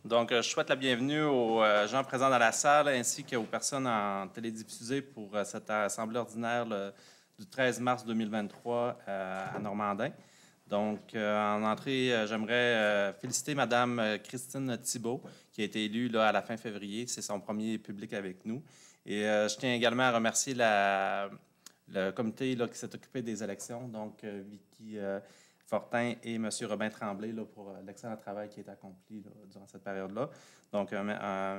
Donc, je souhaite la bienvenue aux gens présents dans la salle ainsi qu'aux personnes en télédiffusée pour cette assemblée ordinaire du 13 mars 2023 à Normandin. Donc, en entrée, j'aimerais féliciter Mme Christine Thibault, qui a été élue là, à la fin février. C'est son premier public avec nous. Et je tiens également à remercier le comité là, qui s'est occupé des élections, donc Vicky Fortin et M. Robin Tremblay là, pour l'excellent travail qui est accompli là, durant cette période-là. Donc,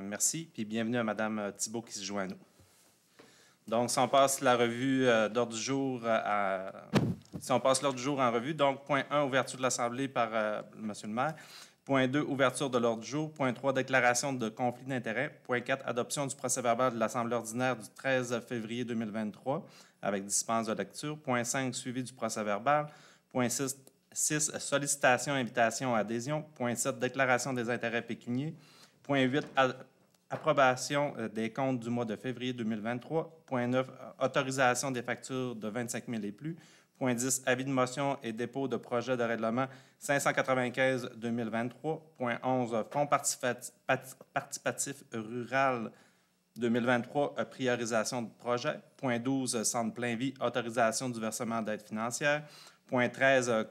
merci, puis bienvenue à Mme Thibault qui se joint à nous. Donc, si on passe la revue d'ordre du jour si on passe l'ordre du jour en revue, donc, point 1, ouverture de l'Assemblée par M. le maire. Point 2, ouverture de l'ordre du jour. Point 3, déclaration de conflit d'intérêts. Point 4, adoption du procès-verbal de l'Assemblée ordinaire du 13 février 2023 avec dispense de lecture. Point 5, suivi du procès-verbal. Point 6, sollicitation, invitation, adhésion. Point 7, déclaration des intérêts pécuniaires. Point 8, approbation des comptes du mois de février 2023. Point 9, autorisation des factures de 25 000 et plus. Point 10, avis de motion et dépôt de projet de règlement 595-2023. Point 11, fonds participatif rural 2023, priorisation de projet. Point 12, centre plein vie, autorisation du versement d'aide financière. Point 13,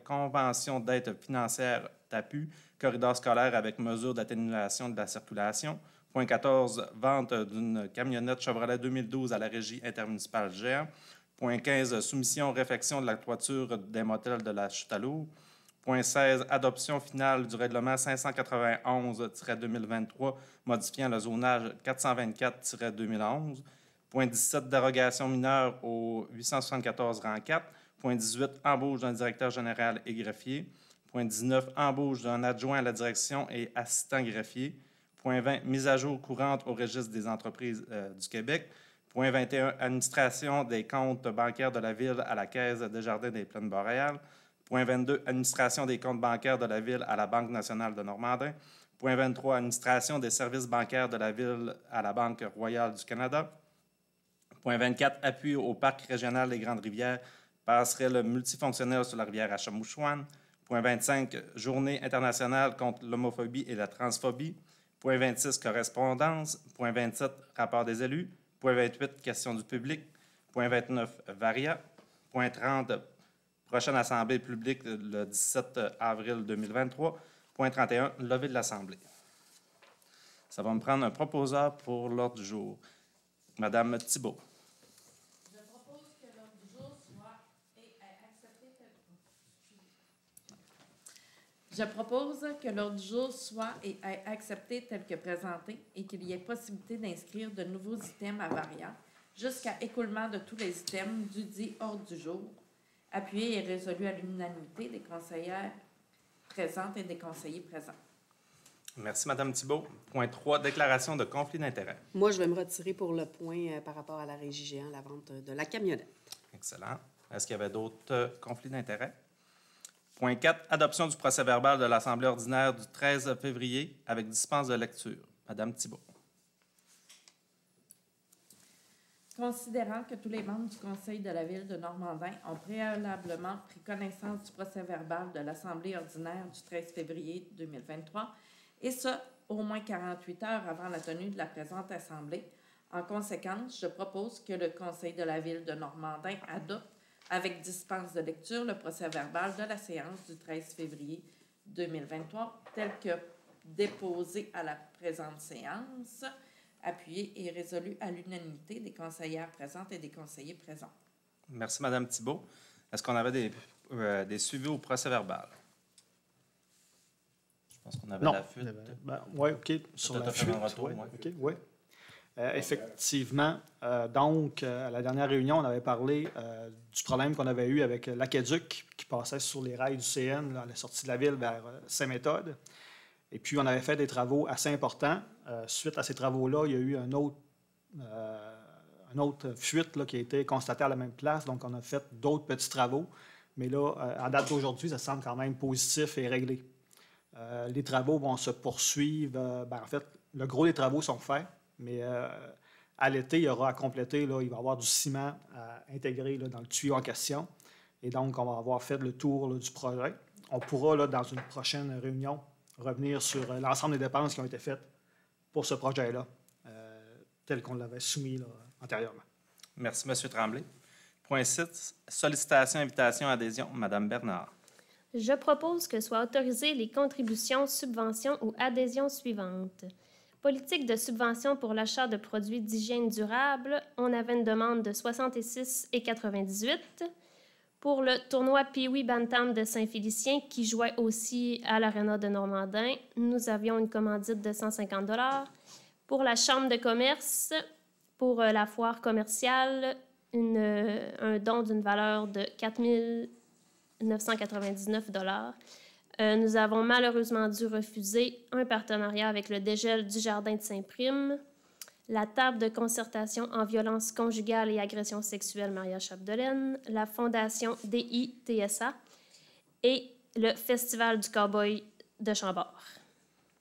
convention d'aide financière TAPU, corridor scolaire avec mesure d'atténuation de la circulation. Point 14, vente d'une camionnette Chevrolet 2012 à la Régie intermunicipale Géant. Point 15, soumission, réfection de la toiture des motels de la Chute-à-Loup. Point 16, adoption finale du règlement 591-2023, modifiant le zonage 424-2011. Point 17, dérogation mineure au 874 rang 4. Point 18, embauche d'un directeur général et greffier. Point 19, embauche d'un adjoint à la direction et assistant greffier. Point 20, mise à jour courante au registre des entreprises du Québec. Point 21, administration des comptes bancaires de la Ville à la Caisse des Jardins des Plaines boréales. Point 22, administration des comptes bancaires de la Ville à la Banque nationale de Normandin. Point 23, administration des services bancaires de la Ville à la Banque royale du Canada. Point 24, appui au Parc régional des Grandes-Rivières, passerelle multifonctionnelle sur la rivière Achamouchouane. Point 25, journée internationale contre l'homophobie et la transphobie. Point 26, correspondance. Point 27, rapport des élus. Point 28, questions du public. Point 29, varia. Point 30, prochaine assemblée publique le 17 avril 2023. Point 31, levée de l'Assemblée. Ça va me prendre un proposeur pour l'ordre du jour. Madame Thibault. Je propose que l'ordre du jour soit et est accepté tel que présenté et qu'il y ait possibilité d'inscrire de nouveaux items à variant jusqu'à écoulement de tous les items du dit ordre du jour, appuyé et résolu à l'unanimité des conseillères présentes et des conseillers présents. Merci, Mme Thibault. Point 3, déclaration de conflit d'intérêts. Moi, je vais me retirer pour le point par rapport à la Régie Géant, la vente de la camionnette. Excellent. Est-ce qu'il y avait d'autres conflits d'intérêts? Point 4, adoption du procès-verbal de l'Assemblée ordinaire du 13 février avec dispense de lecture. Mme Thibault. Considérant que tous les membres du Conseil de la Ville de Normandin ont préalablement pris connaissance du procès-verbal de l'Assemblée ordinaire du 13 février 2023, et ce, au moins 48 heures avant la tenue de la présente Assemblée, en conséquence, je propose que le Conseil de la Ville de Normandin adopte avec dispense de lecture le procès-verbal de la séance du 13 février 2023, tel que déposé à la présente séance, appuyé et résolu à l'unanimité des conseillères présentes et des conseillers présents. Merci, Mme Thibault. Est-ce qu'on avait des suivis au procès-verbal? Je pense qu'on avait la fuite. Oui, OK. Sur la fuite, oui. Effectivement. Donc, à la dernière réunion, on avait parlé du problème qu'on avait eu avec l'aqueduc qui passait sur les rails du CN à la sortie de la ville vers Saint-Méthode. Et puis, on avait fait des travaux assez importants. Suite à ces travaux-là, il y a eu une autre fuite là, qui a été constatée à la même place. Donc, on a fait d'autres petits travaux. Mais là, à date d'aujourd'hui, ça semble quand même positif et réglé. Les travaux vont se poursuivre. En fait, le gros des travaux sont faits. Mais à l'été, il y aura à compléter, là, il va y avoir du ciment à intégrer là, dans le tuyau en question. Et donc, on va avoir fait le tour là, du projet. On pourra, là, dans une prochaine réunion, revenir sur l'ensemble des dépenses qui ont été faites pour ce projet-là, tel qu'on l'avait soumis là, antérieurement. Merci, M. Tremblay. Point 6, sollicitation, invitation, adhésion. Mme Bernard. Je propose que soient autorisées les contributions, subventions ou adhésions suivantes. Politique de subvention pour l'achat de produits d'hygiène durable, on avait une demande de 66,98 $. Pour le tournoi Pee-Wee Bantam de Saint-Félicien, qui jouait aussi à l'Arena de Normandin, nous avions une commandite de 150 $. Pour la Chambre de commerce, pour la foire commerciale, un don d'une valeur de 4 999 $. Nous avons malheureusement dû refuser un partenariat avec le dégel du Jardin de Saint-Prime, la table de concertation en violence conjugale et agression sexuelle Maria Chapdelaine, la Fondation DI-TSA et le Festival du Cowboy de Chambord.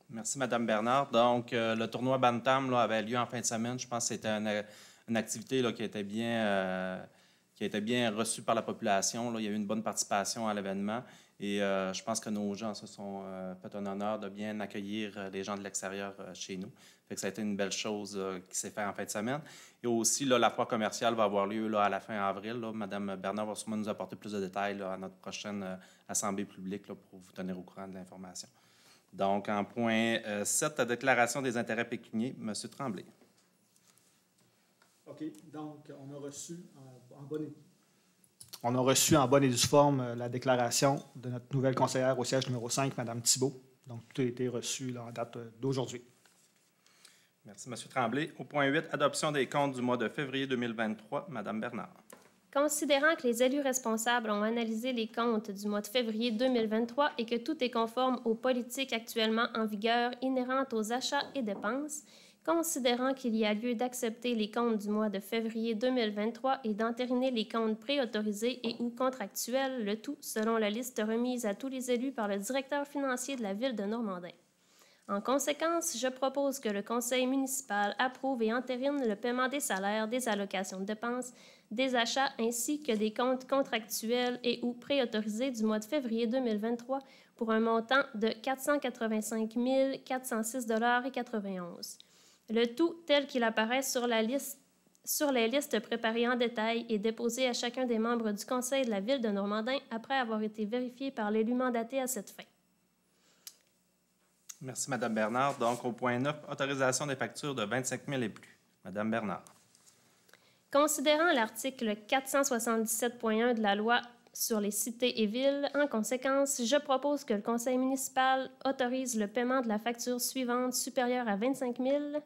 Merci, Mme Bernard. Donc, le tournoi Bantam là, avait lieu en fin de semaine. Je pense que c'était une activité là, qui a été bien reçue par la population. Là. Il y a eu une bonne participation à l'événement. Et je pense que nos gens se sont fait un honneur de bien accueillir les gens de l'extérieur chez nous. Fait que ça a été une belle chose qui s'est faite en fin de semaine. Et aussi, là, la foire commerciale va avoir lieu là, à la fin avril. Là. Mme Bernard va sûrement nous apporter plus de détails là, à notre prochaine assemblée publique là, pour vous tenir au courant de l'information. Donc, en point 7, la déclaration des intérêts pécuniaires. M. Tremblay. OK. Donc, on a reçu en bonne et due forme la déclaration de notre nouvelle conseillère au siège numéro 5, Mme Thibault. Donc, tout a été reçu là, en date d'aujourd'hui. Merci, M. Tremblay. Au point 8, adoption des comptes du mois de février 2023. Mme Bernard. Considérant que les élus responsables ont analysé les comptes du mois de février 2023 et que tout est conforme aux politiques actuellement en vigueur inhérentes aux achats et dépenses, considérant qu'il y a lieu d'accepter les comptes du mois de février 2023 et d'entériner les comptes préautorisés et ou contractuels, le tout selon la liste remise à tous les élus par le directeur financier de la Ville de Normandin. En conséquence, je propose que le Conseil municipal approuve et entérine le paiement des salaires, des allocations de dépenses, des achats ainsi que des comptes contractuels et ou préautorisés du mois de février 2023 pour un montant de 485 406,91 $. Le tout tel qu'il apparaît sur les listes préparées en détail et déposées à chacun des membres du Conseil de la Ville de Normandin après avoir été vérifié par l'élu mandaté à cette fin. Merci, Mme Bernard. Donc, au point 9, autorisation des factures de 25 000 et plus. Mme Bernard. Considérant l'article 477.1 de la loi sur les cités et villes, en conséquence, je propose que le Conseil municipal autorise le paiement de la facture suivante supérieure à 25 000.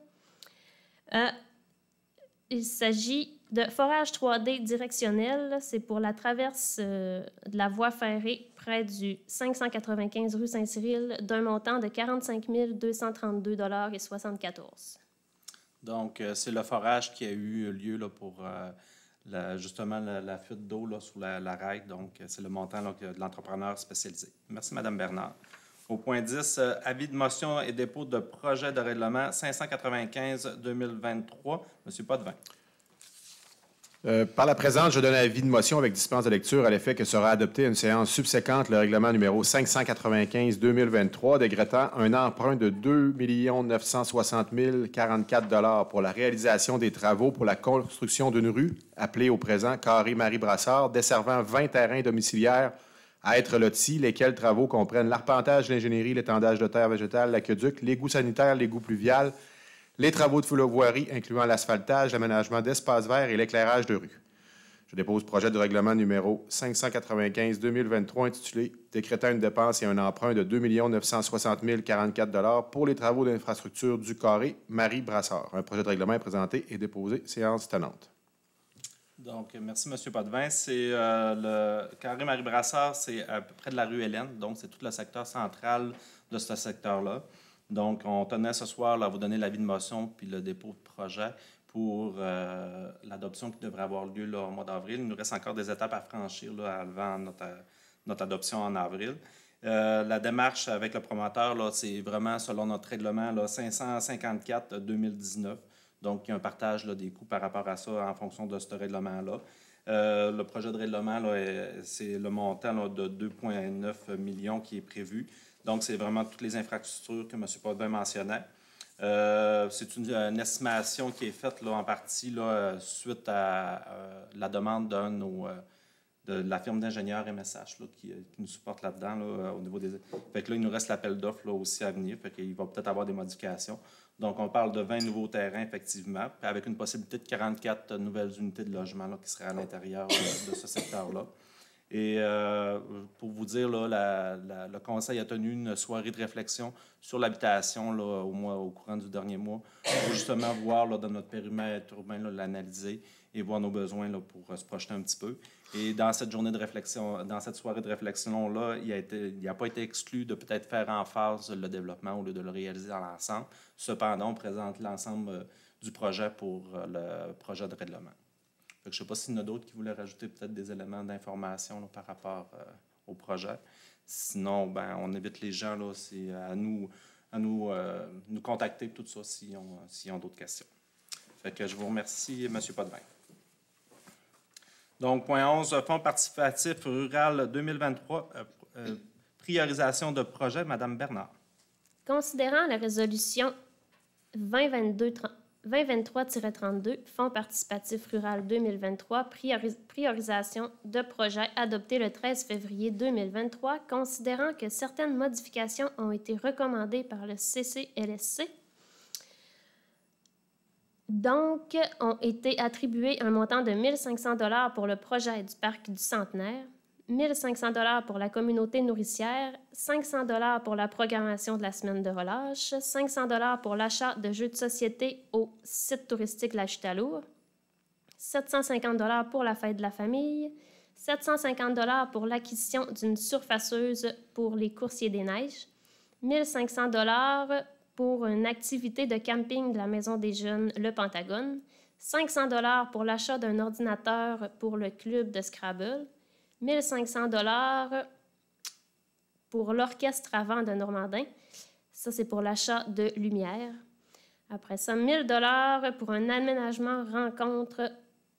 Il s'agit de forage 3D directionnel. C'est pour la traverse de la voie ferrée près du 595 rue Saint-Cyril d'un montant de 45 232,74 $. Donc, c'est le forage qui a eu lieu là, pour justement la fuite d'eau là, sous la rail. Donc, c'est le montant là, de l'entrepreneur spécialisé. Merci, Mme Bernard. Au point 10, avis de motion et dépôt de projet de règlement 595-2023. M. Potvin. Par la présente, je donne avis de motion avec dispense de lecture à l'effet que sera adopté à une séance subséquente le règlement numéro 595-2023 décrétant un emprunt de 2 960 044 $ pour la réalisation des travaux pour la construction d'une rue, appelée au présent Carré Marie-Brassard, desservant 20 terrains domiciliaires à être lotis, lesquels travaux comprennent l'arpentage, l'ingénierie, l'étendage de terre végétale, l'aqueduc, l'égout sanitaire, l'égout pluvial, les travaux de voirie, incluant l'asphaltage, l'aménagement d'espaces verts et l'éclairage de rue. Je dépose projet de règlement numéro 595-2023 intitulé « Décrétant une dépense et un emprunt de 2 960 044 $ pour les travaux d'infrastructure du Carré Marie-Brassard ». Un projet de règlement est présenté et déposé. Séance tenante. Donc, merci, M. Potvin. C'est le Carré Marie-Brassard, c'est à peu près de la rue Hélène. Donc, c'est tout le secteur central de ce secteur-là. Donc, on tenait ce soir là, à vous donner l'avis de motion puis le dépôt de projet pour l'adoption qui devrait avoir lieu là, au mois d'avril. Il nous reste encore des étapes à franchir là, avant notre adoption en avril. La démarche avec le promoteur, là, c'est vraiment, selon notre règlement, là, 554-2019. Donc, il y a un partage là, des coûts par rapport à ça en fonction de ce règlement-là. Le projet de règlement, là, c'est le montant là, de 2,9 millions qui est prévu. Donc, c'est vraiment toutes les infrastructures que M. Potvin mentionnait. C'est une estimation qui est faite là, en partie là, suite à la demande de la firme d'ingénieurs MSH là, qui nous supporte là-dedans là, au niveau des... Fait que là, il nous reste l'appel d'offres aussi à venir. Fait qu'il va peut-être avoir des modifications. Donc, on parle de 20 nouveaux terrains, effectivement, avec une possibilité de 44 nouvelles unités de logement là, qui seraient à l'intérieur de ce secteur-là. Et pour vous dire, là, le Conseil a tenu une soirée de réflexion sur l'habitation au courant du dernier mois pour justement voir là, dans notre périmètre urbain, l'analyser et voir nos besoins là, pour se projeter un petit peu. Et dans cette journée de réflexion, dans cette soirée de réflexion-là, il n'a pas été exclu de peut-être faire en phase le développement au lieu de le réaliser dans l'ensemble. Cependant, on présente l'ensemble du projet pour le projet de règlement. Je ne sais pas s'il y en a d'autres qui voulaient rajouter peut-être des éléments d'information là, par rapport au projet. Sinon, ben, on invite les gens là, à nous contacter tout ça s'ils ont d'autres questions. Fait que je vous remercie, M. Potvin. Donc, point 11, Fonds participatif rural 2023, priorisation de projet, Mme Bernard. Considérant la résolution 2023-32, Fonds participatif rural 2023, priorisation de projet adopté le 13 février 2023, considérant que certaines modifications ont été recommandées par le CCLSC, donc, ont été attribués un montant de 1 500 $ pour le projet du Parc du Centenaire, 1 500 $ pour la communauté nourricière, 500 $ pour la programmation de la semaine de relâche, 500 $ pour l'achat de jeux de société au site touristique La Chute-à-Lourd, 750 $ pour la fête de la famille, 750 $ pour l'acquisition d'une surfaceuse pour les coursiers des neiges, 1 500 $ pour une activité de camping de la Maison des Jeunes Le Pentagone, 500 $ pour l'achat d'un ordinateur pour le club de Scrabble, 1 500 $ pour l'orchestre à vent de Normandin. Ça, c'est pour l'achat de lumière. Après ça, 1 000 $ pour un aménagement rencontre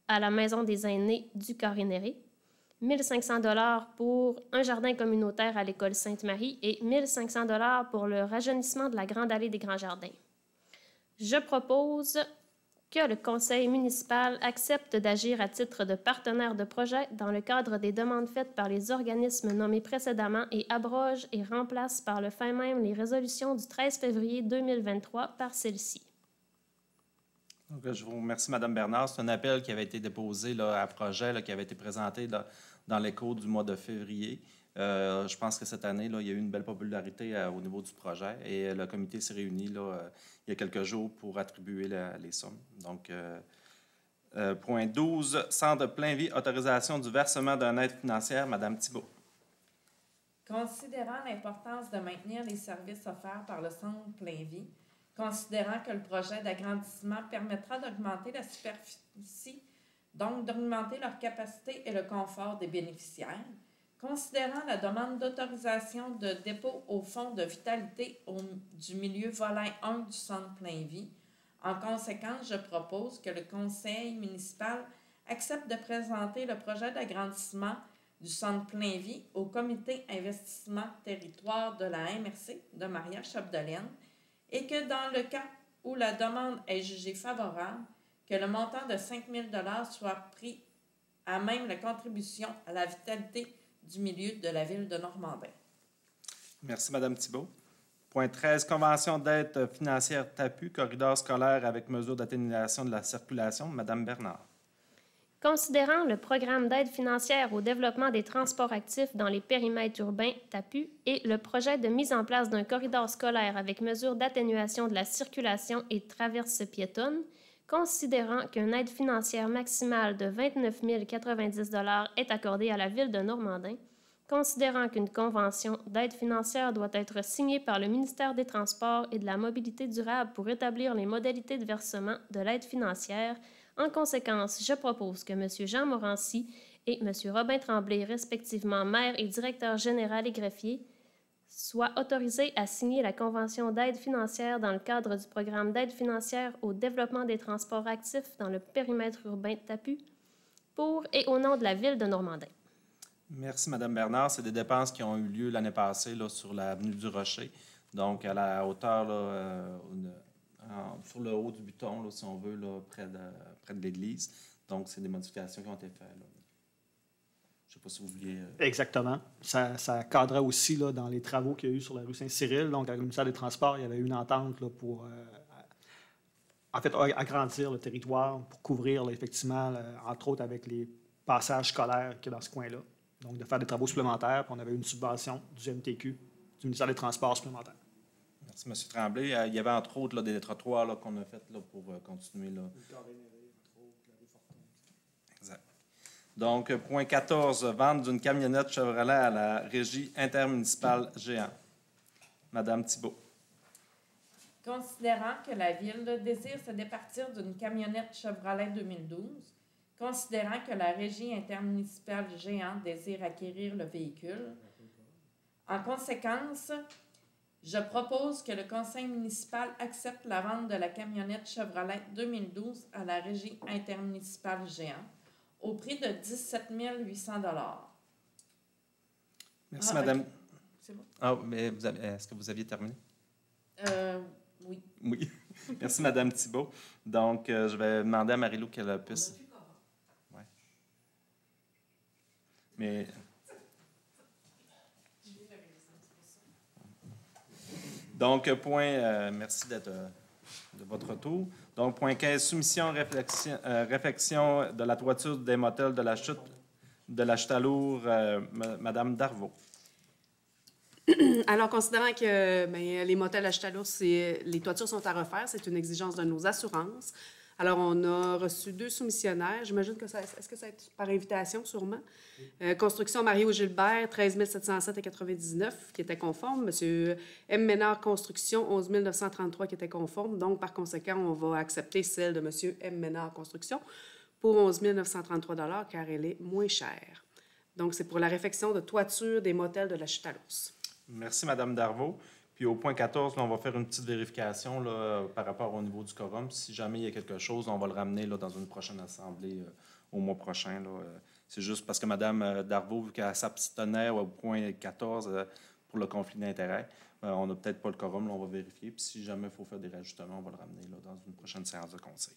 à la Maison des aînés du Carré-Néré. 1 500 $ pour un jardin communautaire à l'école Sainte-Marie et 1 500 $ pour le rajeunissement de la Grande Allée des Grands Jardins. Je propose que le conseil municipal accepte d'agir à titre de partenaire de projet dans le cadre des demandes faites par les organismes nommés précédemment et abroge et remplace par le fait même les résolutions du 13 février 2023 par celle-ci. Donc, je vous remercie, Mme Bernard. C'est un appel qui avait été déposé là, à projet, là, qui avait été présenté dans l'écho du mois de février. Je pense que cette année, là, il y a eu une belle popularité au niveau du projet et le comité s'est réuni là, il y a quelques jours pour attribuer les sommes. Donc, point 12, Centre de Plainvie, autorisation du versement d'une aide financière, Mme Thibault. Considérant l'importance de maintenir les services offerts par le Centre Plainvie, considérant que le projet d'agrandissement permettra d'augmenter la superficie, donc d'augmenter leur capacité et le confort des bénéficiaires, considérant la demande d'autorisation de dépôt au Fonds de vitalité du milieu volet 1 du Centre Plainvie, en conséquence, je propose que le conseil municipal accepte de présenter le projet d'agrandissement du Centre Plainvie au comité investissement territoire de la MRC de Maria-Chapdelaine, et que dans le cas où la demande est jugée favorable, que le montant de 5 000 $ soit pris à même la contribution à la vitalité du milieu de la ville de Normandin. Merci, Mme Thibault. Point 13, convention d'aide financière TAPU, corridor scolaire avec mesure d'atténuation de la circulation, Mme Bernard. Considérant le programme d'aide financière au développement des transports actifs dans les périmètres urbains TAPU et le projet de mise en place d'un corridor scolaire avec mesure d'atténuation de la circulation et traverse piétonne, considérant qu'une aide financière maximale de 29 090 $ est accordée à la Ville de Normandin, considérant qu'une convention d'aide financière doit être signée par le ministère des Transports et de la Mobilité durable pour établir les modalités de versement de l'aide financière. En conséquence, je propose que M. Jean Morancy et M. Robin Tremblay, respectivement maire et directeur général et greffier, soient autorisés à signer la convention d'aide financière dans le cadre du programme d'aide financière au développement des transports actifs dans le périmètre urbain de TAPU pour et au nom de la Ville de Normandin. Merci, Mme Bernard. C'est des dépenses qui ont eu lieu l'année passée là, sur l'avenue du Rocher, donc à la hauteur, là, sur le haut du buton, là, si on veut, là, près de l'église. Donc, c'est des modifications qui ont été faites. Là. Je ne sais pas si vous vouliez... Exactement. Ça cadrait aussi là, dans les travaux qu'il y a eu sur la rue Saint-Cyril. Donc, avec le ministère des Transports, il y avait eu une entente là, pour agrandir le territoire, pour couvrir là, effectivement, entre autres avec les passages scolaires qu'il y a dans ce coin-là. Donc, de faire des travaux supplémentaires. Puis on avait eu une subvention du MTQ, du ministère des Transports supplémentaire. Merci, M. Tremblay. Il y avait entre autres là, des trottoirs là, qu'on a fait là, pour continuer. Là. Exact. Donc, point 14, vente d'une camionnette Chevrolet à la Régie intermunicipale Géant. Madame Thibault. Considérant que la Ville désire se départir d'une camionnette Chevrolet 2012, considérant que la Régie intermunicipale Géant désire acquérir le véhicule, en conséquence, je propose que le conseil municipal accepte la vente de la camionnette Chevrolet 2012 à la Régie intermunicipale Géant au prix de 17 800 $. Merci, Madame. Okay. C'est bon. Ah, mais est-ce que vous aviez terminé? Oui. Oui. Merci, Madame Thibault. Donc, je vais demander à Marie-Lou qu'elle puisse... Oui. Mais... Donc, merci de votre retour. Donc, point 15, soumission, réflexion de la toiture des motels de la chute à lourd, Madame Darvaux. Alors, considérant que les motels à chute à lourd, les toitures sont à refaire, c'est une exigence de nos assurances. Alors, on a reçu 2 soumissionnaires. J'imagine que est-ce que ça va être par invitation, sûrement? Construction Mario Gilbert, 13 707,99 qui était conforme. Monsieur M. Ménard Construction, 11 933 qui était conforme. Donc, par conséquent, on va accepter celle de Monsieur M. Ménard Construction pour 11 933 $ car elle est moins chère. Donc, c'est pour la réfection de toiture des motels de la chute à l'ours. Merci, Mme Darvaux. Puis au point 14, là, on va faire une petite vérification là, par rapport au niveau du quorum. Si jamais il y a quelque chose, on va le ramener là, dans une prochaine assemblée au mois prochain. Là. C'est juste parce que Mme Darvaux, vu qu'elle s'abstenait au point 14 pour le conflit d'intérêts, on n'a peut-être pas le quorum, là, on va vérifier. Puis si jamais il faut faire des rajustements, on va le ramener là, dans une prochaine séance de conseil.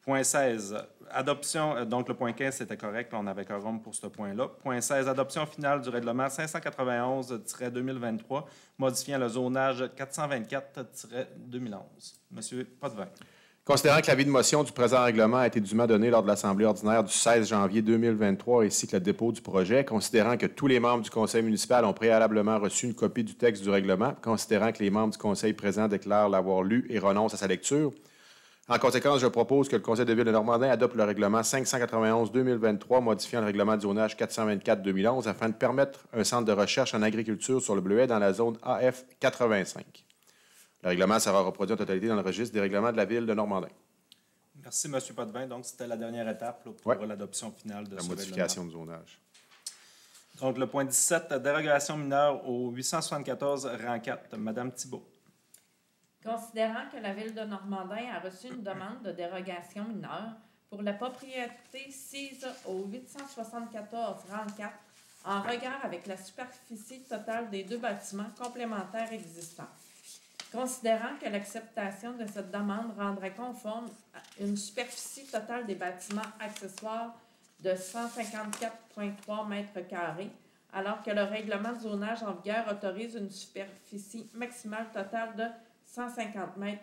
Point 16, adoption, donc le point 15, c'était correct, là, on avait quorum pour ce point-là. Point 16, adoption finale du règlement 591-2023, modifiant le zonage 424-2011. Monsieur Potvin. Considérant que l'avis de motion du présent règlement a été dûment donné lors de l'Assemblée ordinaire du 16 janvier 2023 ainsi que le dépôt du projet, considérant que tous les membres du conseil municipal ont préalablement reçu une copie du texte du règlement, considérant que les membres du conseil présent déclarent l'avoir lu et renoncent à sa lecture, en conséquence, je propose que le Conseil de ville de Normandin adopte le règlement 591-2023, modifiant le règlement de zonage 424-2011, afin de permettre un centre de recherche en agriculture sur le bleuet dans la zone AF 85. Le règlement sera reproduit en totalité dans le registre des règlements de la ville de Normandin. Merci, M. Potvin. Donc, c'était la dernière étape là, pour l'adoption finale de la ce modification règlement. de zonage. Donc, le point 17, dérogation mineure au 874 rang 4. Mme Thibault. Considérant que la Ville de Normandin a reçu une demande de dérogation mineure pour la propriété sise au 874 rang 4 en regard avec la superficie totale des 2 bâtiments complémentaires existants. Considérant que l'acceptation de cette demande rendrait conforme à une superficie totale des bâtiments accessoires de 154,3 m², alors que le règlement de zonage en vigueur autorise une superficie maximale totale de 150 m².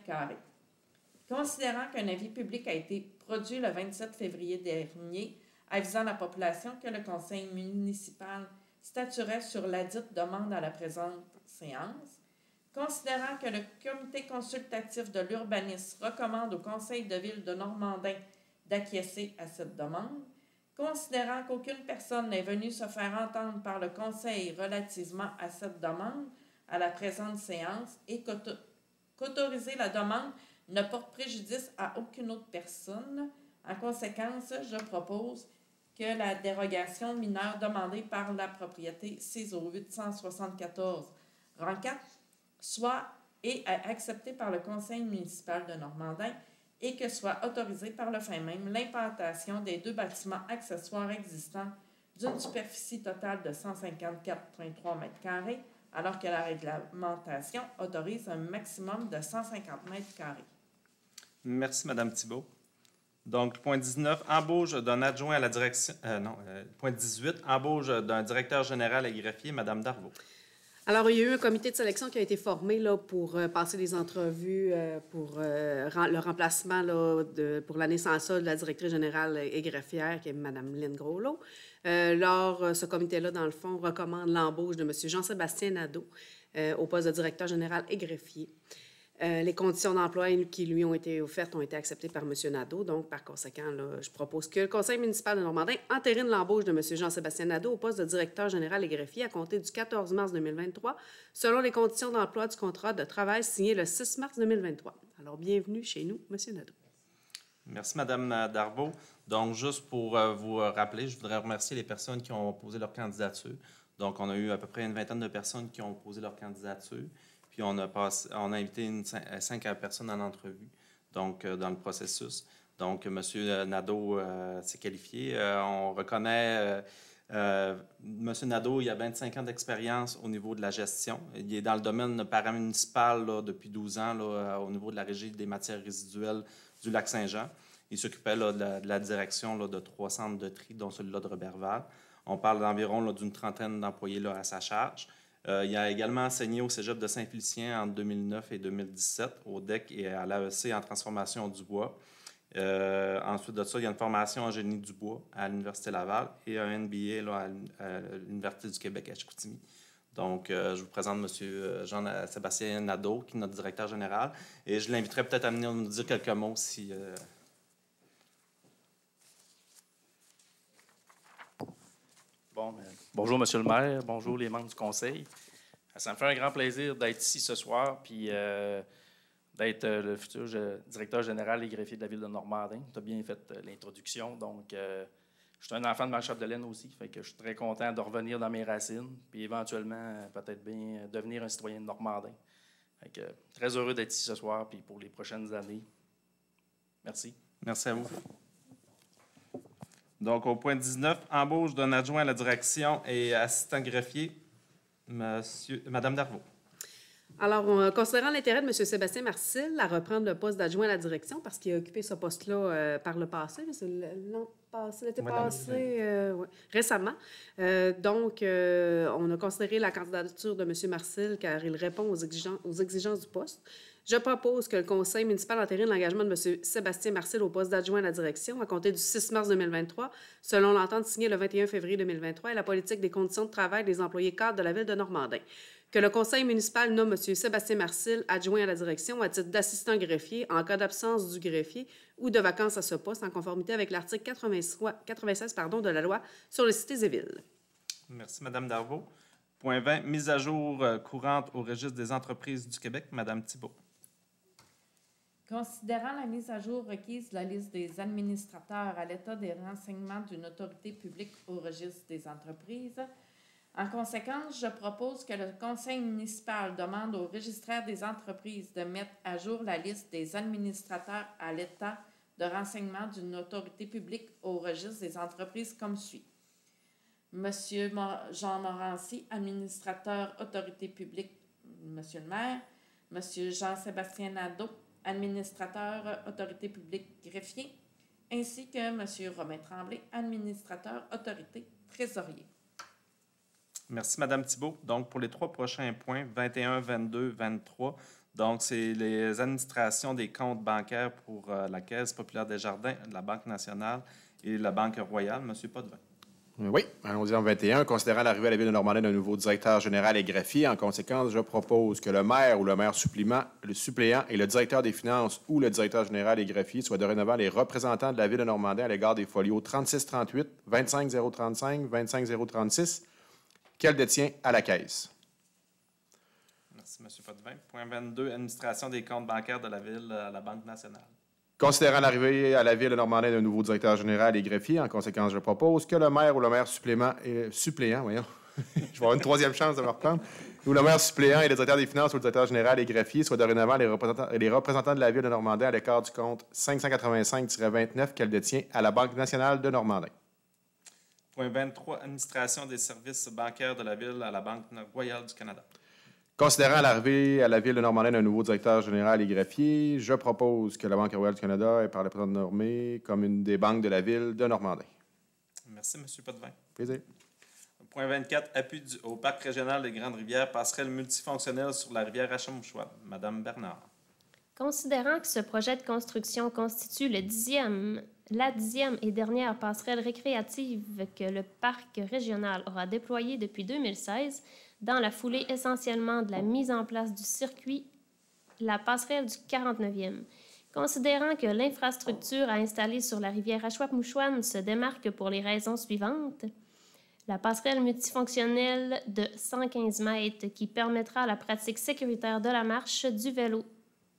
Considérant qu'un avis public a été produit le 27 février dernier, avisant la population que le conseil municipal statuerait sur ladite demande à la présente séance, considérant que le comité consultatif de l'urbanisme recommande au conseil de ville de Normandin d'acquiescer à cette demande, considérant qu'aucune personne n'est venue se faire entendre par le conseil relativement à cette demande à la présente séance et qu'autoriser la demande ne porte préjudice à aucune autre personne. En conséquence, je propose que la dérogation mineure demandée par la propriété sise au 874 rang 4 soit acceptée par le conseil municipal de Normandin et que soit autorisée par le fait même l'implantation des 2 bâtiments accessoires existants d'une superficie totale de 154,3 m², alors que la réglementation autorise un maximum de 150 m². Merci, Mme Thibault. Donc, point 19, embauche d'un adjoint à la direction... point 18, embauche d'un directeur général et greffier, Mme Darvaux. Alors, il y a eu un comité de sélection qui a été formé là, pour passer des entrevues pour le remplacement là, pour l'année sans solde de la directrice générale et greffière, qui est Mme Lynne Groslot. Ce comité-là, dans le fond, recommande l'embauche de M. Jean-Sébastien Nadeau au poste de directeur général et greffier. Les conditions d'emploi qui lui ont été offertes ont été acceptées par M. Nadeau. Donc, par conséquent, là, je propose que le Conseil municipal de Normandin entérine l'embauche de M. Jean-Sébastien Nadeau au poste de directeur général et greffier à compter du 14 mars 2023, selon les conditions d'emploi du contrat de travail signé le 6 mars 2023. Alors, bienvenue chez nous, M. Nadeau. Merci, Mme Darvaux. Donc, juste pour vous rappeler, je voudrais remercier les personnes qui ont posé leur candidature. Donc, on a eu à peu près une vingtaine de personnes qui ont posé leur candidature. Puis on a invité 5 personnes en entrevue, donc dans le processus. Donc, M. Nadeau s'est qualifié. On reconnaît M. Nadeau, il a 25 ans d'expérience au niveau de la gestion. Il est dans le domaine paramunicipal là, depuis 12 ans là, au niveau de la régie des matières résiduelles du Lac-Saint-Jean. Il s'occupait là, de la direction là, de 3 centres de tri, dont celui-là de Roberval. On parle d'environ d'une trentaine d'employés là, à sa charge. Il a également enseigné au Cégep de Saint-Félicien entre 2009 et 2017, au DEC et à l'AEC en transformation du bois. Ensuite de ça, il y a une formation en génie du bois à l'Université Laval et un MBA là, à l'Université du Québec à Chicoutimi. Donc, je vous présente M. Jean-Sébastien Nadeau, qui est notre directeur général. Et je l'inviterai peut-être à venir nous dire quelques mots si... Bonjour, Monsieur le maire. Bonjour, les membres du conseil. Ça me fait un grand plaisir d'être ici ce soir puis d'être le futur directeur général et greffier de la ville de Normandin. Tu as bien fait l'introduction. Donc, je suis un enfant de Marchap-de-Laine aussi. Fait que je suis très content de revenir dans mes racines puis éventuellement, peut-être bien devenir un citoyen de Normandin. Fait que, très heureux d'être ici ce soir puis pour les prochaines années. Merci. Merci à vous. Donc, au point 19, embauche d'un adjoint à la direction et assistant greffier, Mme Darvaux. Alors, considérant l'intérêt de M. Sébastien Marcil à reprendre le poste d'adjoint à la direction, parce qu'il a occupé ce poste-là par le passé, l'été passé, récemment. On a considéré la candidature de M. Marcil car il répond aux exigences du poste. Je propose que le Conseil municipal entérine l'engagement de M. Sébastien Marcil au poste d'adjoint à la direction à compter du 6 mars 2023, selon l'entente signée le 21 février 2023 et la politique des conditions de travail des employés cadres de la ville de Normandin. Que le Conseil municipal nomme M. Sébastien Marcil adjoint à la direction à titre d'assistant greffier en cas d'absence du greffier ou de vacances à ce poste en conformité avec l'article 96 de la loi sur les cités et villes. Merci, Mme Darvaux. Point 20, mise à jour courante au registre des entreprises du Québec, Mme Thibault. Considérant la mise à jour requise de la liste des administrateurs à l'état des renseignements d'une autorité publique au registre des entreprises, en conséquence, je propose que le Conseil municipal demande au registraire des entreprises de mettre à jour la liste des administrateurs à l'état de renseignement d'une autorité publique au registre des entreprises comme suit. Monsieur Jean Morancy, administrateur autorité publique, Monsieur le maire. Monsieur Jean-Sébastien Nadeau, administrateur autorité publique greffier, ainsi que M. Romain Tremblay, administrateur autorité trésorier. Merci, Mme Thibault. Donc, pour les 3 prochains points, 21, 22, 23, donc c'est les administrations des comptes bancaires pour la Caisse populaire des Jardins, la Banque nationale et la Banque royale. M. Potvin. Oui, allons-y en 21. Considérant l'arrivée à la ville de Normandin d'un nouveau directeur général et greffier, en conséquence, je propose que le maire ou le maire suppléant et le directeur des finances ou le directeur général et greffier soient dorénavant les représentants de la ville de Normandin à l'égard des folios 3638, 25035, 25036 qu'elle détient à la Caisse. Merci, M. Potvin. Point 22, administration des comptes bancaires de la ville à la Banque nationale. Considérant l'arrivée à la ville de Normandin d'un nouveau directeur général et greffier, en conséquence, je propose que le maire ou le maire suppléant, je vais avoir une 3e chance de me reprendre, ou le maire suppléant et le directeur des finances ou le directeur général et greffier soient dorénavant les représentants de la ville de Normandin à l'écart du compte 585-29 qu'elle détient à la Banque nationale de Normandin. Point 23, administration des services bancaires de la Ville à la Banque royale du Canada. Considérant l'arrivée à la Ville de Normandin d'un nouveau directeur général et greffier, je propose que la Banque royale du Canada est par le président nommée comme une des banques de la Ville de Normandin. Merci, M. Potvin. Plaisir. Point 24, appui au Parc régional des Grandes-Rivières, passerelle multifonctionnelle sur la rivière Achemouchois. Madame Bernard. Considérant que ce projet de construction constitue la 10e et dernière passerelle récréative que le Parc régional aura déployée depuis 2016, dans la foulée essentiellement de la mise en place du circuit, la passerelle du 49e. Considérant que l'infrastructure à installer sur la rivière Achouapmouchouane se démarque pour les raisons suivantes. La passerelle multifonctionnelle de 115 mètres qui permettra la pratique sécuritaire de la marche, du vélo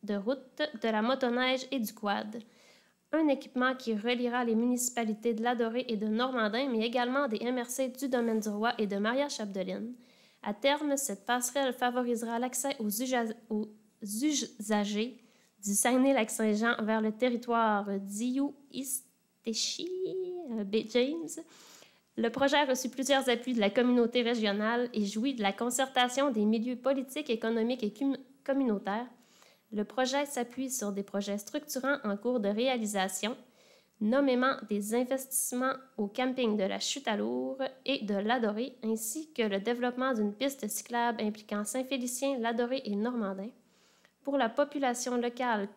de route, de la motoneige et du quad. Un équipement qui reliera les municipalités de Ladoré et de Normandin, mais également des MRC du Domaine du Roi et de Maria-Chapdelaine. À terme, cette passerelle favorisera l'accès aux usagers du Saguenay-Lac-Saint-Jean vers le territoire d'Iou-Istéchi, James. Le projet a reçu plusieurs appuis de la communauté régionale et jouit de la concertation des milieux politiques, économiques et communautaires. Le projet s'appuie sur des projets structurants en cours de réalisation, nommément des investissements au camping de la Chute-à-Lourd et de Ladoré, ainsi que le développement d'une piste cyclable impliquant Saint-Félicien, Ladoré et Normandin. Pour la population locale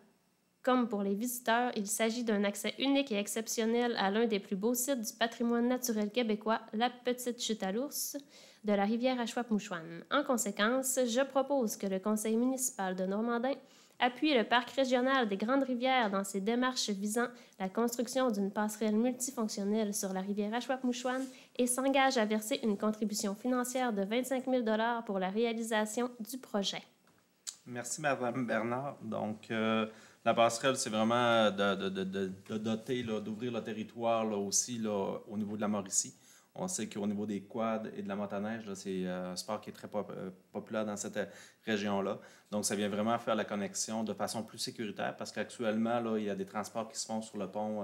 comme pour les visiteurs, il s'agit d'un accès unique et exceptionnel à l'un des plus beaux sites du patrimoine naturel québécois, la Petite Chute-à-l'Ours, de la rivière Achouapmouchouane. En conséquence, je propose que le Conseil municipal de Normandin appuie le Parc régional des Grandes-Rivières dans ses démarches visant la construction d'une passerelle multifonctionnelle sur la rivière Achouapmouchouane et s'engage à verser une contribution financière de 25 000 $ pour la réalisation du projet. Merci, Mme Bernard. Donc, la passerelle, c'est vraiment de doter, d'ouvrir le territoire là, aussi là, au niveau de la Mauricie. On sait qu'au niveau des quads et de la motoneige, c'est un sport qui est très populaire dans cette région-là. Donc, ça vient vraiment faire la connexion de façon plus sécuritaire parce qu'actuellement, là, il y a des transports qui se font sur le pont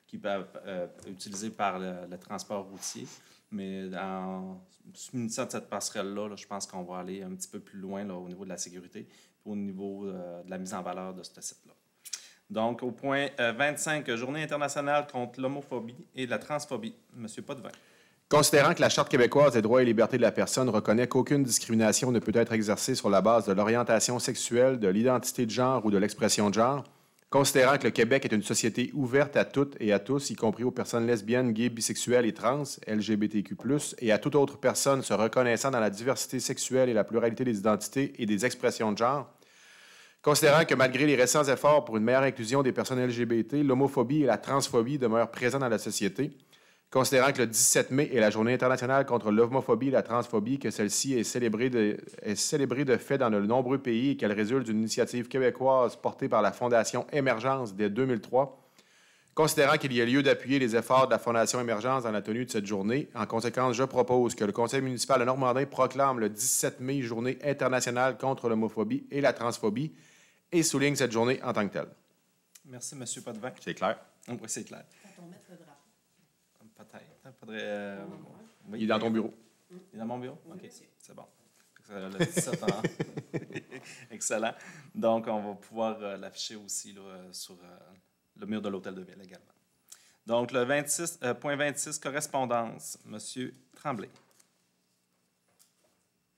qui peuvent être utilisés par le transport routier. Mais en s'unissant de cette passerelle-là, je pense qu'on va aller un petit peu plus loin là, au niveau de la sécurité, au niveau de la mise en valeur de ce site-là. Donc, au point 25, Journée internationale contre l'homophobie et la transphobie. Monsieur Potvin. Considérant que la Charte québécoise des droits et libertés de la personne reconnaît qu'aucune discrimination ne peut être exercée sur la base de l'orientation sexuelle, de l'identité de genre ou de l'expression de genre, considérant que le Québec est une société ouverte à toutes et à tous, y compris aux personnes lesbiennes, gays, bisexuelles et trans, LGBTQ+, et à toute autre personne se reconnaissant dans la diversité sexuelle et la pluralité des identités et des expressions de genre, considérant que malgré les récents efforts pour une meilleure inclusion des personnes LGBT, l'homophobie et la transphobie demeurent présents dans la société, considérant que le 17 mai est la Journée internationale contre l'homophobie et la transphobie, que celle-ci est célébrée de fait dans de nombreux pays et qu'elle résulte d'une initiative québécoise portée par la Fondation Émergence dès 2003, considérant qu'il y a lieu d'appuyer les efforts de la Fondation Émergence dans la tenue de cette journée, en conséquence, je propose que le Conseil municipal de Normandin proclame le 17 mai Journée internationale contre l'homophobie et la transphobie et souligne cette journée en tant que telle. Merci, M. Potvin. C'est clair? Oui, c'est clair. Faut-on mettre le drapeau? Peut-être. Faudrait, oui. Il est dans ton bureau. Il est dans mon bureau? Oui, OK, c'est bon. Le 17 ans. Excellent. Donc, on va pouvoir l'afficher aussi là, sur le mur de l'Hôtel de Ville également. Donc, le point 26, correspondance. Monsieur Tremblay.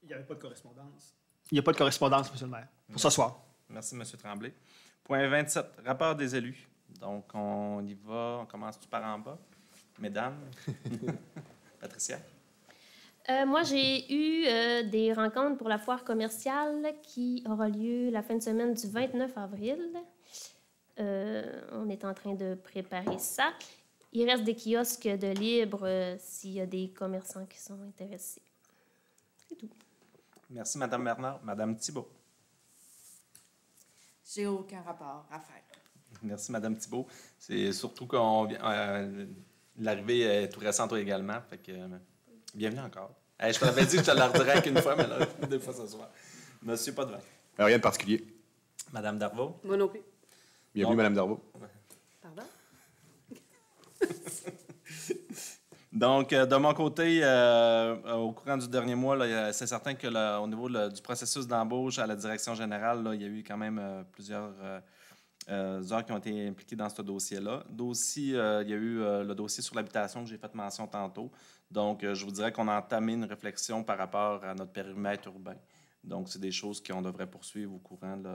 Il n'y avait pas de correspondance. Il n'y a pas de correspondance, M. le maire, pour ce soir. Merci, M. Tremblay. Point 27, rapport des élus. Donc, on y va. On commence-tu par en bas? Mesdames. Patricia. Moi, j'ai eu des rencontres pour la foire commerciale qui aura lieu la fin de semaine du 29 avril. On est en train de préparer ça. Il reste des kiosques de libre s'il y a des commerçants qui sont intéressés. C'est tout. Merci, Mme Bernard. Mme Thibault. J'ai aucun rapport à faire. Merci, Mme Thibault. C'est surtout qu'on vient... l'arrivée est tout récente également. Fait que, bienvenue encore. Hey, je t'avais dit que je te la redirais qu'une fois, mais là, 2 fois ce soir. Monsieur Potvin. Rien de particulier. Mme Darvaux. Moi non plus. Bienvenue, Mme Darvaux. Pardon? Donc, de mon côté, au courant du dernier mois, c'est certain que au niveau du processus d'embauche à la direction générale, là, il y a eu quand même plusieurs heures qui ont été impliquées dans ce dossier-là. Il y a eu le dossier sur l'habitation que j'ai fait mention tantôt. Donc, je vous dirais qu'on a entamé une réflexion par rapport à notre périmètre urbain. Donc, c'est des choses qu'on devrait poursuivre au courant de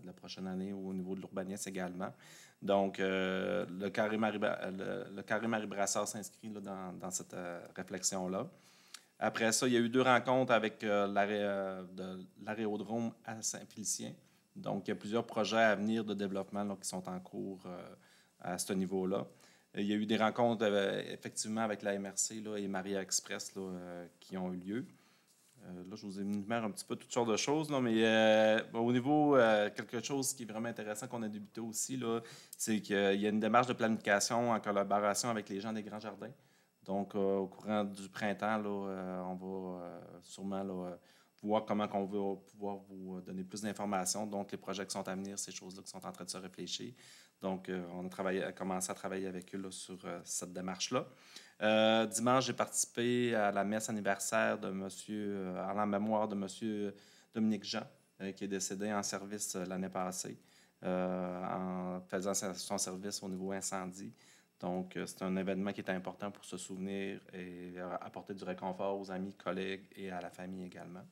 la prochaine année ou au niveau de l'urbanisme également. Donc, le carré Marie-Brassard s'inscrit là, dans cette réflexion-là. Après ça, il y a eu 2 rencontres avec l'aérodrome à Saint-Félicien. Donc, il y a plusieurs projets à venir de développement là, qui sont en cours à ce niveau-là. Il y a eu des rencontres effectivement avec la MRC là, et Maria Express là, qui ont eu lieu. Là, je vous énumère un petit peu toutes sortes de choses, là, mais au niveau, quelque chose qui est vraiment intéressant qu'on a débuté aussi, là, c'est qu'il y a une démarche de planification en collaboration avec les gens des Grands Jardins. Donc, au courant du printemps, là, on va sûrement là, voir comment on va pouvoir vous donner plus d'informations. Donc, les projets qui sont à venir, ces choses-là qui sont en train de se réfléchir. Donc, on a commencé à travailler avec eux là, sur cette démarche-là. Dimanche, j'ai participé à la messe anniversaire de en la mémoire de M. Dominique Jean, qui est décédé en service l'année passée, en faisant son service au niveau incendie. Donc, c'est un événement qui est important pour se souvenir et apporter du réconfort aux amis, collègues et à la famille également.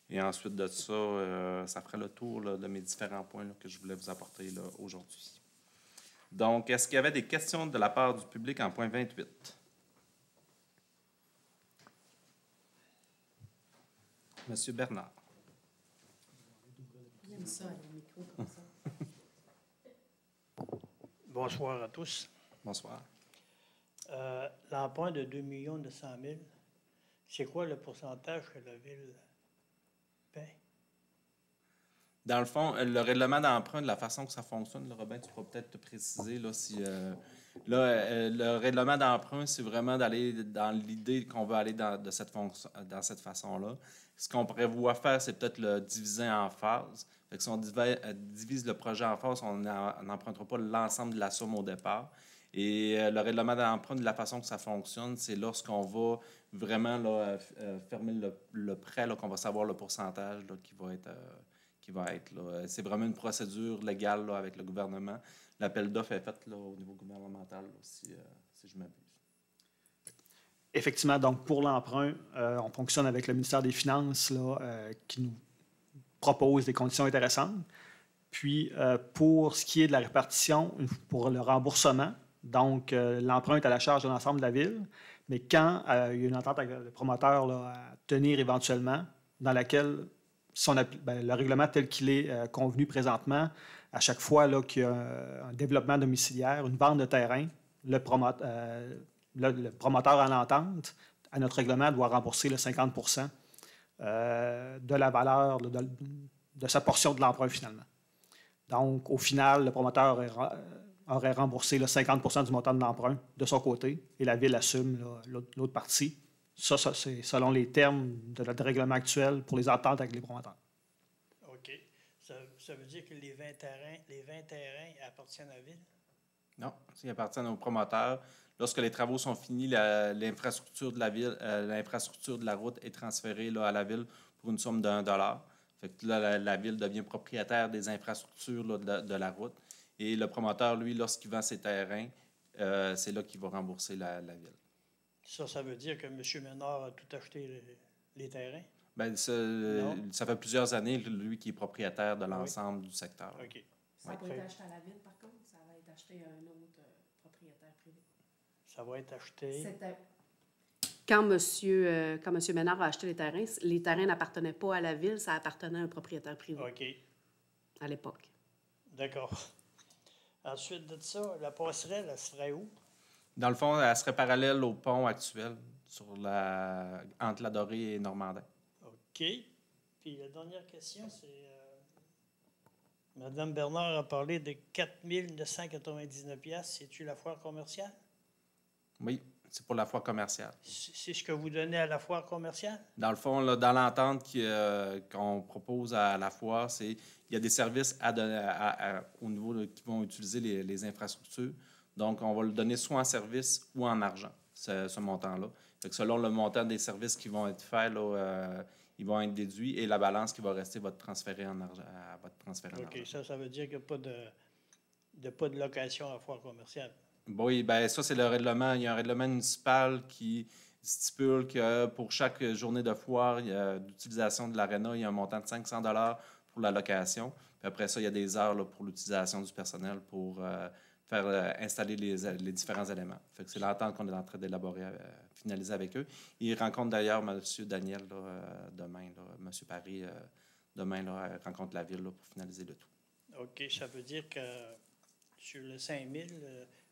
Et ensuite de ça, ça ferait le tour là, de mes différents points là, que je voulais vous apporter là, aujourd'hui. Donc, est-ce qu'il y avait des questions de la part du public en point 28? Monsieur Bernard. Bonsoir à tous. Bonsoir. L'emprunt de 2 900 000, c'est quoi le pourcentage que la Ville paie? Dans le fond, le règlement d'emprunt, de la façon que ça fonctionne, là, Robin, tu pourras peut-être te préciser là, si... le règlement d'emprunt, c'est vraiment d'aller dans l'idée qu'on veut aller dans cette façon-là. Ce qu'on prévoit faire, c'est peut-être le diviser en phases. Fait que si on divise le projet en phases, on n'empruntera pas l'ensemble de la somme au départ. Et le règlement d'emprunt, de la façon que ça fonctionne, c'est lorsqu'on va vraiment là, fermer le prêt, là, qu'on va savoir le pourcentage là, qui va être là. C'est vraiment une procédure légale là, avec le gouvernement. L'appel d'offres est fait là, au niveau gouvernemental, là, si je m'abuse. Effectivement, donc pour l'emprunt, on fonctionne avec le ministère des Finances là, qui nous propose des conditions intéressantes. Puis, pour ce qui est de la répartition, pour le remboursement, donc l'emprunt est à la charge de l'ensemble de la Ville, mais quand il y a une entente avec le promoteur là, à tenir éventuellement, dans laquelle, si on le règlement tel qu'il est convenu présentement, à chaque fois là, qu'il y a un développement domiciliaire, une vente de terrain, le promoteur en entente, à notre règlement, doit rembourser le 50 % de la valeur de sa portion de l'emprunt finalement. Donc, au final, le promoteur aurait remboursé le 50 % du montant de l'emprunt de son côté et la Ville assume l'autre partie. Ça, c'est selon les termes de notre règlement actuel pour les ententes avec les promoteurs. OK. Ça veut dire que les 20 terrains appartiennent à la Ville? Non, ils appartiennent aux promoteurs. Lorsque les travaux sont finis, l'infrastructure de la ville, l'infrastructure de la route est transférée là, à la Ville pour une somme de 1 $. Fait que là, la Ville devient propriétaire des infrastructures là, de la route. Et le promoteur, lui, lorsqu'il vend ses terrains, c'est là qu'il va rembourser la Ville. Ça veut dire que M. Ménard a tout acheté les terrains? Bien, ça fait plusieurs années, lui, qui est propriétaire de l'ensemble du secteur. OK. Ça va être acheté à la Ville, par contre? Ça va être acheté à un autre propriétaire privé? Ça va être acheté... Quand M. Ménard a acheté les terrains n'appartenaient pas à la Ville, ça appartenait à un propriétaire privé. OK. À l'époque. D'accord. Ensuite de ça, la passerelle, elle serait où? Dans le fond, elle serait parallèle au pont actuel entre la Dorée et Normandin. OK. Puis la dernière question, c'est... Mme Bernard a parlé de 4 999 $. C'est-tu la foire commerciale? Oui, c'est pour la foire commerciale. C'est ce que vous donnez à la foire commerciale? Dans le fond, là, dans l'entente qu'on propose à la foire, il y a des services à donner au niveau qui vont utiliser les infrastructures. Donc, on va le donner soit en service ou en argent. ce montant-là. Fait que selon le montant des services qui vont être faits, là, ils vont être déduits et la balance qui va rester va être transférée en argent. OK, ça veut dire qu'il n'y a pas de location à foire commerciale. Oui, bien, ça, c'est le règlement. Il y a un règlement municipal qui stipule que pour chaque journée de foire d'utilisation de l'aréna, il y a un montant de 500 $ pour la location. Puis après ça, il y a des heures là, pour l'utilisation du personnel pour faire installer les différents éléments. Fait que c'est l'entente qu'on est en train d'élaborer, finaliser avec eux. Ils rencontrent d'ailleurs M. Daniel là, demain, là, M. Paris, demain, là, rencontre la ville là, pour finaliser le tout. OK, ça veut dire que sur le 5 000,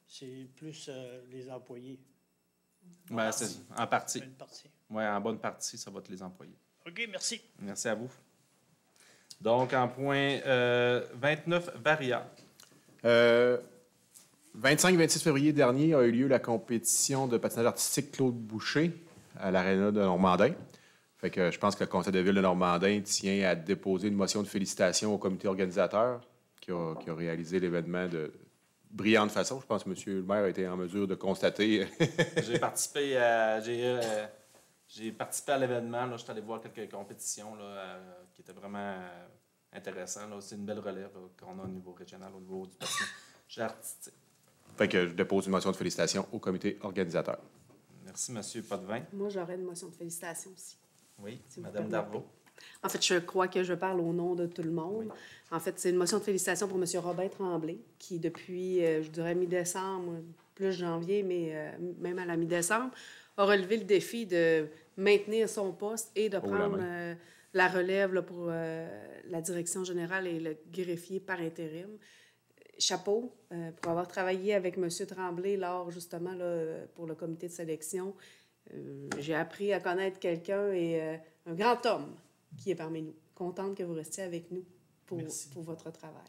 c'est plus les employés. Ouais, c'est en partie. Une partie. Oui, en bonne partie, ça va être les employés. OK, merci. Merci à vous. Donc, en point 29, Varia. 25-26 février dernier a eu lieu la compétition de patinage artistique Claude Boucher à l'Aréna de Normandin. Fait que je pense que le Conseil de ville de Normandin tient à déposer une motion de félicitations au comité organisateur qui a réalisé l'événement de brillante façon. Je pense que M. le maire a été en mesure de constater. J'ai participé à l'événement. Je suis allé voir quelques compétitions là, qui étaient vraiment intéressantes. C'est une belle relève qu'on a au niveau régional, au niveau du patinage artistique. Fait que je dépose une motion de félicitations au comité organisateur. Merci, M. Potvin. Moi, j'aurais une motion de félicitations aussi. Oui, Si Mme Darvaux. En fait, je crois que je parle au nom de tout le monde. Oui. En fait, c'est une motion de félicitations pour M. Robin Tremblay, qui, depuis, je dirais, mi-décembre, plus janvier, mais même à la mi-décembre, a relevé le défi de maintenir son poste et de prendre la relève là, pour la direction générale et le greffier par intérim. Chapeau pour avoir travaillé avec M. Tremblay lors, justement, là, pour le comité de sélection. J'ai appris à connaître quelqu'un et un grand homme qui est parmi nous. Contente que vous restiez avec nous pour votre travail.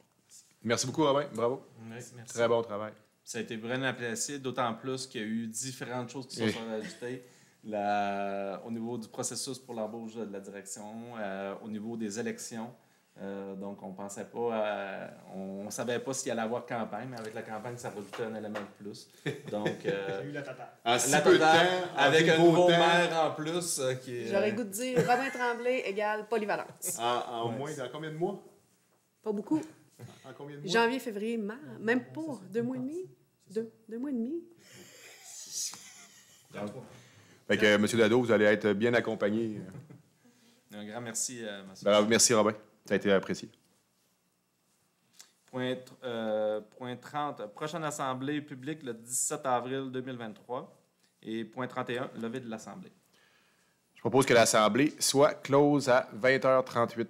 Merci beaucoup, Robin. Bravo. Oui, merci. Très bon travail. Ça a été vraiment apprécié, d'autant plus qu'il y a eu différentes choses qui sont ajoutées au niveau du processus pour l'embauche de la direction, au niveau des élections. Donc, on pensait pas, on savait pas s'il allait y avoir campagne, mais avec la campagne, ça rajoutait un élément de plus. Donc, j'ai eu la totale. En si peu de temps, avec un nouveau maire en plus. J'aurais goût de dire Robin Tremblay égale polyvalence. En moins, dans combien de mois? Pas beaucoup. En combien de mois? Janvier, février, mars. Même pas. 2 mois et demi. 2 mois et demi. Fait que, M. Dado, vous allez être bien accompagné. Un grand merci, M. Merci, Robin. Ça a été apprécié. Point 30, prochaine assemblée publique le 17 avril 2023. Et point 31, levée de l'assemblée. Je propose que l'assemblée soit close à 20h38.